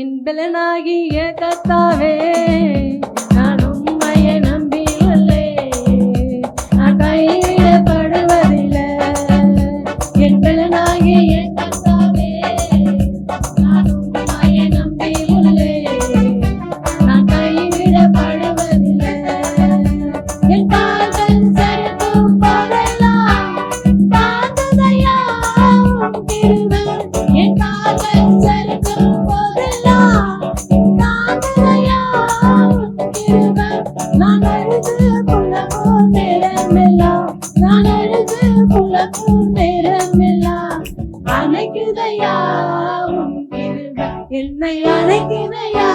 என் பலனாகிய கர்த்தாவே நான் உம்மையை நம்பியுள்ளே நான் கைவிடப்படுவதில்லை. என் பலனாகிய கர்த்தாவே நான் உம்மையை நம்பியுள்ளே நான் கைவிடப்படுவதில்லை. என் கால்கள் சறுக்கும் போதெல்லாம் தாங்குதையா உம் கிருபை. என் கால்கள் சறுக்கும் போதெல்லாம் தாங்குதையா உம் கிருபை. நான் அழுது புலம்பும் நேரமெல்லாம் நான் அழுது புலம்பும் நேரமெல்லாம் அணைக்குதையா உம் கிருபை. என்னை அணைக்குதையா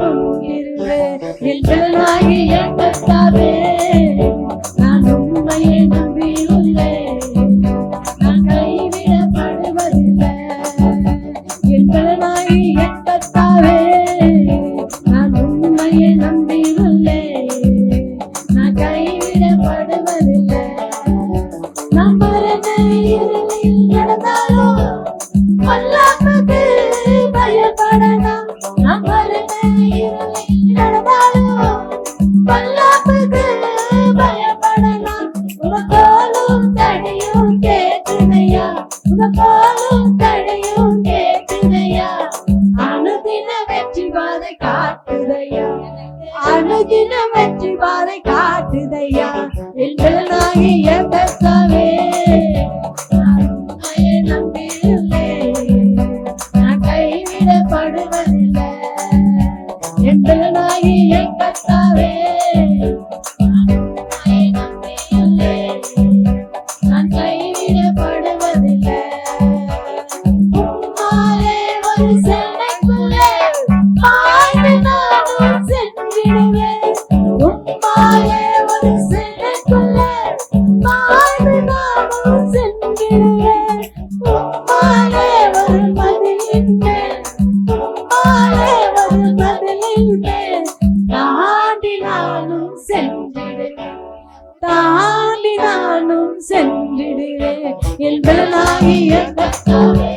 உம் கிருபை. என் பலனாகிய கர்த்தாவே நான் உம்மையை நம்பியுள்ளேன் நான் கைவிடப்படுவதில்லை. என் பலனாகிய கர்த்தாவே நான் உம்மையை நம்பியுள்ளேன் நான் கைவிடப்படுவதில்லை. நான் மரண இருளில் நடந்தாலும் பொல்லாப்புக்கு பயப்படலாம். நான் மரண இருளில் நடந்தாலும் பொல்லாப்புக்கு பயப்படலாம். உனக்காலும் தடையும் கேட்குதையா உனக்காலும் தடையும் கேட்குதையா. அனுதின வெற்றி பாதை காட்டுதையா அனுதின வெற்றி பாதை காட்டுதையா. என் பலனாகிய கர்த்தாவே நான் உம்மையை நம்பியுள்ளேன் நான் கைவிடப்படுவதில்லை. என் பலனாகிய கர்த்தாவே நான் உம்மையை நம்பியுள்ளேன் நான் கைவிடப்படுவதில்லை. உம்மாலே ஒரு சென்னைக்குள்ளே பாய்ந்து நானும் சென்றிடுவேன். உம்மாலே ஒரு சென்னைக்குள்ளே பாய்ந்து நானும் சென்றிடுவேன். உம்மாலே ஒரு மதிலின் மேல் உம்மாலே ஒரு மதிலின் மேல் தாண்டி நானும் சென்றிடுவேன் தாண்டி நானும் சென்றிடுவேன். என் பலனாகிய கர்த்தாவே